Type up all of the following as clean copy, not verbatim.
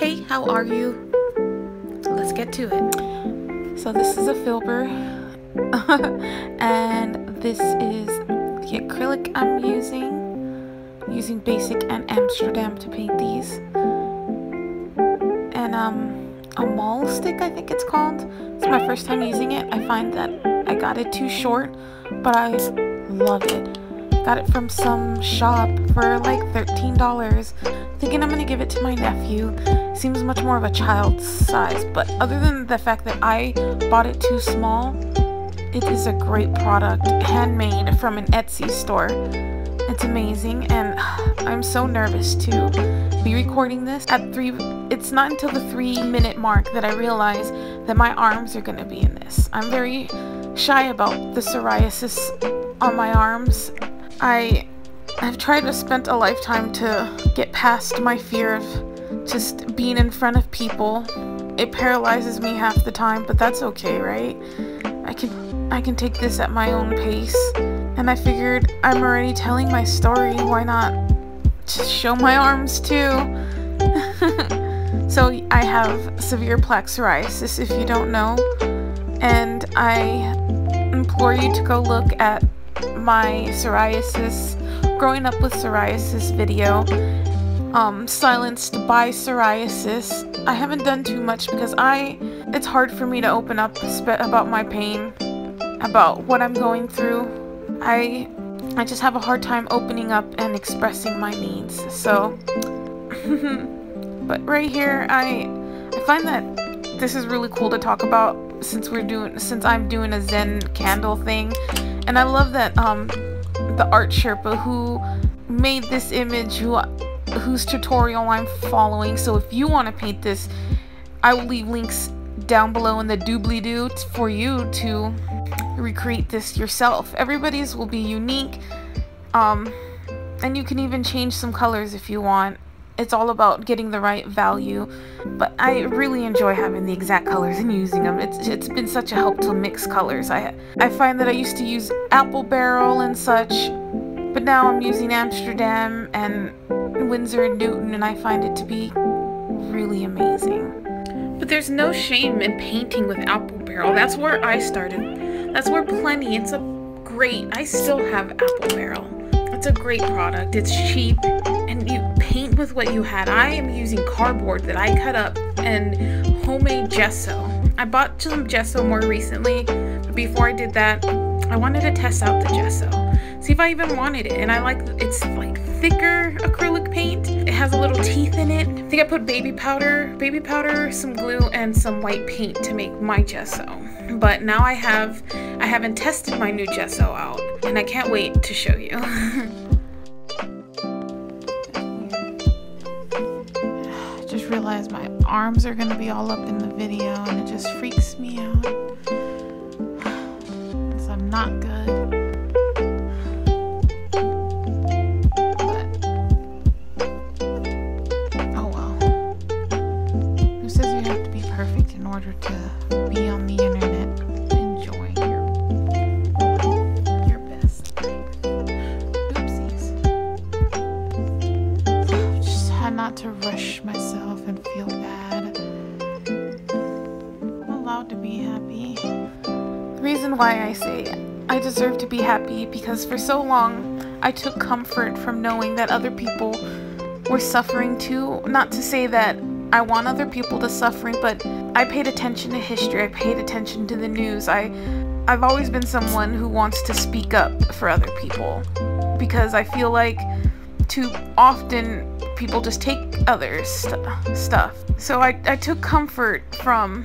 Hey, how are you? Let's get to it. So this is a filber and this is the acrylic I'm using basic and Amsterdam to paint these, and a mall stick, I think it's called. It's my first time using it. I find that I got it too short, but I love it. Got it from some shop for like $13, thinking I'm gonna give it to my nephew. Seems much more of a child's size, but other than the fact that I bought it too small, it is a great product, handmade from an Etsy store. It's amazing, and I'm so nervous to be recording this at 3. It's not until the 3-minute mark that I realize that my arms are gonna be in this. I'm very shy about the psoriasis on my arms. I've tried to spend a lifetime to get past my fear of just being in front of people. It paralyzes me half the time, but that's okay, right? I can take this at my own pace, and I figured I'm already telling my story, why not just show my arms too? So I have severe plaque psoriasis, if you don't know, and I implore you to go look at my growing up with psoriasis video, silenced by psoriasis. I haven't done too much because it's hard for me to open up about my pain, about what I'm going through. I just have a hard time opening up and expressing my needs. So but right here I find that this is really cool to talk about since I'm doing a Zen candle thing. And I love that the art Sherpa who made this image, whose tutorial I'm following. So if you want to paint this, I will leave links down below in the doobly-doo for you to recreate this yourself. Everybody's will be unique, and you can even change some colors if you want. It's all about getting the right value, but I really enjoy having the exact colors and using them. It's been such a help to mix colors. I find that I used to use apple barrel and such, but now I'm using Amsterdam and Winsor and Newton, and I find it to be really amazing. But there's no shame in painting with apple barrel. That's where I started. That's where plenty. I still have apple barrel. It's a great product. It's cheap, and you paint with what you had. I am using cardboard that I cut up and homemade gesso. I bought some gesso more recently, but before I did that, I wanted to test out the gesso, see if I even wanted it. And it's like thicker acrylic paint. It has a little teeth in it. I think I put baby powder, some glue, and some white paint to make my gesso. But now I haven't tested my new gesso out, and I can't wait to show you. I just realized my arms are gonna be all up in the video, and it just freaks me out, because I'm not good. But oh well. Who says you have to be perfect in order to be on the internet enjoying your best? Oopsies. Just had not to rush myself and feel bad. I'm allowed to be happy. The reason why I say I deserve to be happy, because for so long I took comfort from knowing that other people were suffering too. Not to say that I want other people to suffering, but I paid attention to history. I paid attention to the news. I've always been someone who wants to speak up for other people, because I feel like too often people just take others' stuff. So I took comfort from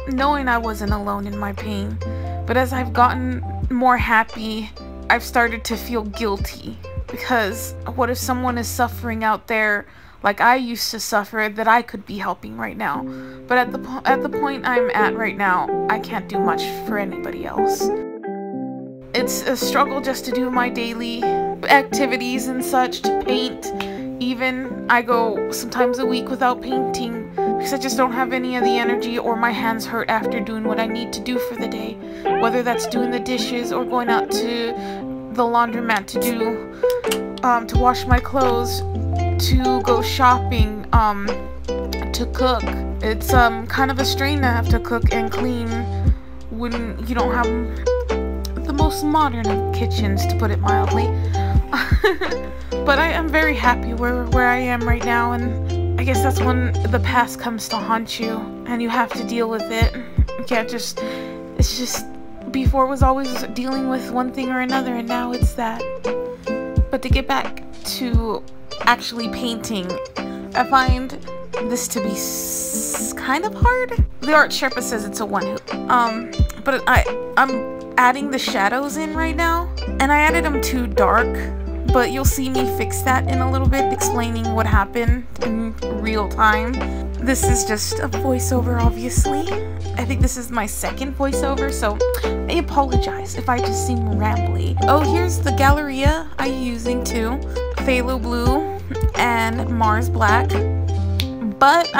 knowing I wasn't alone in my pain. But as I've gotten more happy, I've started to feel guilty, because what if someone is suffering out there like I used to suffer, that I could be helping right now? But at the point I'm at right now, I can't do much for anybody else. It's a struggle just to do my daily activities and such, to paint. Even I go sometimes a week without painting because I just don't have any of the energy, or my hands hurt after doing what I need to do for the day, whether that's doing the dishes or going out to the laundromat to wash my clothes, to go shopping, to cook. It's kind of a strain to have to cook and clean when you don't have the most modern of kitchens, to put it mildly. But I am very happy where I am right now, and I guess that's when the past comes to haunt you and you have to deal with it. You can't just, it's just, before it was always dealing with one thing or another, and now it's that. But to get back to actually painting, I find this to be kind of hard. The art Sherpa says it's a one hoop. But I'm adding the shadows in right now, and I added them too dark, but you'll see me fix that in a little bit, explaining what happened in real time. This is just a voiceover, obviously. I think this is my second voiceover, so I apologize if I just seem rambly. Oh, here's the Galleria I'm using too. Phthalo Blue and Mars Black. But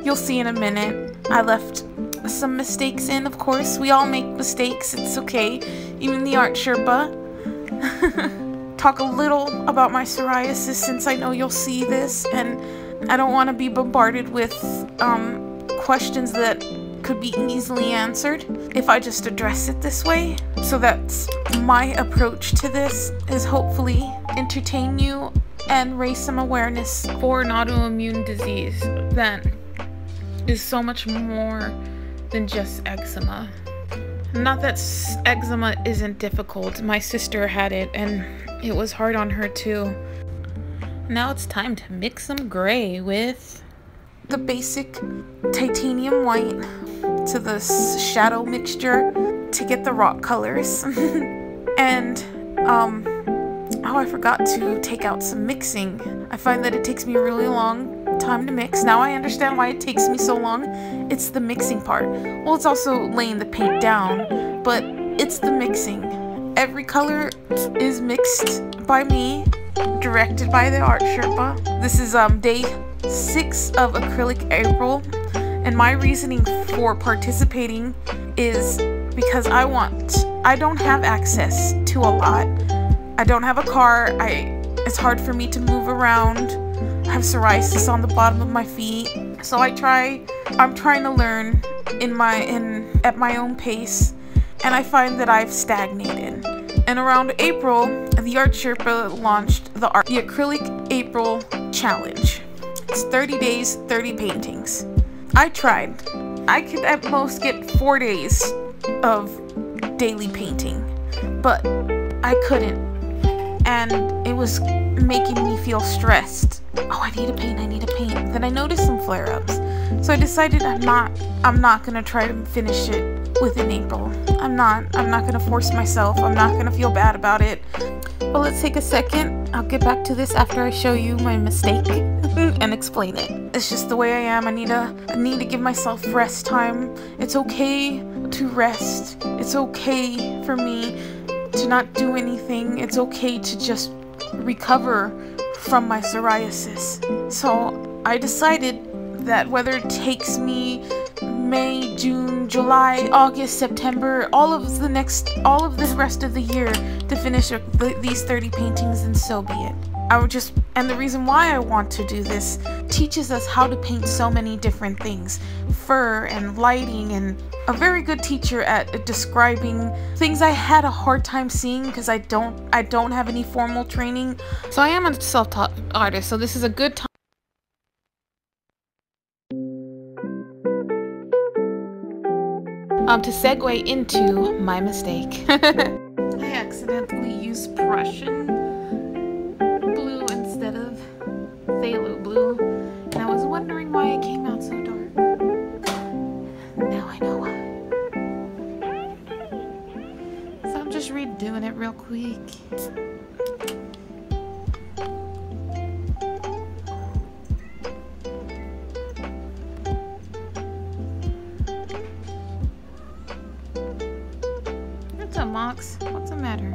you'll see in a minute, I left some mistakes in, of course. We all make mistakes, it's okay. Even the art Sherpa. Talk a little about my psoriasis, since I know you'll see this, and I don't want to be bombarded with questions that could be easily answered if I just address it this way. So that's my approach to this, is hopefully entertain you and raise some awareness for an autoimmune disease that is so much more than just eczema. Not that eczema isn't difficult. My sister had it and it was hard on her too. Now it's time to mix some gray with the basic titanium white to the shadow mixture to get the rock colors. And oh, I forgot to take out some mixing. I find that it takes me a really long time to mix. Now I understand why it takes me so long. It's the mixing part. Well, it's also laying the paint down, but it's the mixing. Every color is mixed by me, directed by the art Sherpa. This is day 6 of acrylic April, and my reasoning for participating is because I don't have access to a lot. I don't have a car. It's hard for me to move around. I have psoriasis on the bottom of my feet, so I'm trying to learn at my own pace, and I find that I've stagnated. And around April, the art Sherpa launched the acrylic April challenge. It's 30 days, 30 paintings. I tried. I could at most get 4 days of daily painting, but I couldn't, and it was making me feel stressed. Oh, I need to paint. Then I noticed some flare-ups, so I decided I'm not gonna try to finish it within April. I'm not gonna force myself. I'm not gonna feel bad about it. But let's take a second. I'll get back to this after I show you my mistake and explain it. It's just the way I am. I need to give myself rest time. It's okay to rest. It's okay for me to not do anything. It's okay to just recover from my psoriasis. So I decided that whether it takes me May, June, July, August, September, all of the rest of the year to finish these 30 paintings, and so be it. And the reason why I want to do this teaches us how to paint so many different things. Fur and lighting, and a very good teacher at describing things I had a hard time seeing because I don't have any formal training. So I am a self-taught artist, so this is a good time to segue into my mistake. I accidentally used Prussian blue instead of phthalo blue, and I was wondering why it came out so dark. Now I know why. So I'm just redoing it real quick. What's the matter?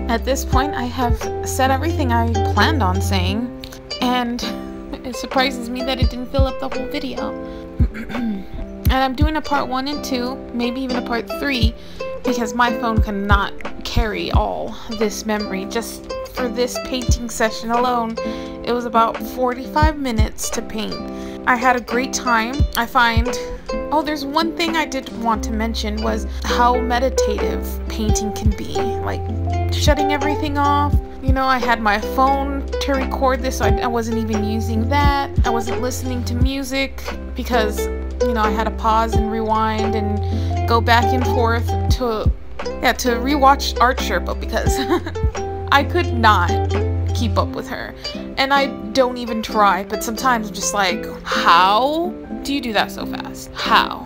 At this point, I have said everything I planned on saying, and it surprises me that it didn't fill up the whole video. And I'm doing a part 1 and 2, maybe even a part 3, because my phone cannot carry all this memory just for this painting session alone, it was about 45 minutes to paint. I had a great time. I find, oh, there's one thing I did want to mention was how meditative painting can be. Like shutting everything off. You know, I had my phone to record this, so I wasn't even using that. I wasn't listening to music because, you know, I had to pause and rewind and go back and forth to rewatch Art Sherpa because I could not keep up with her. And I don't even try, but sometimes I'm just like, how do you do that so fast? How?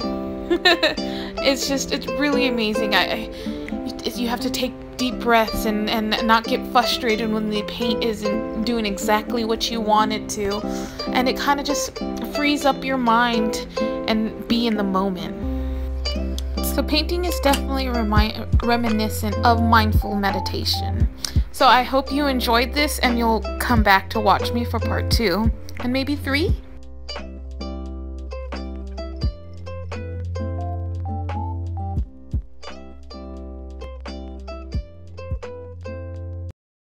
It's really amazing. You have to take deep breaths and not get frustrated when the paint isn't doing exactly what you want it to. And it kind of just frees up your mind and be in the moment. So painting is definitely reminiscent of mindful meditation. So I hope you enjoyed this and you'll come back to watch me for part 2 and maybe 3.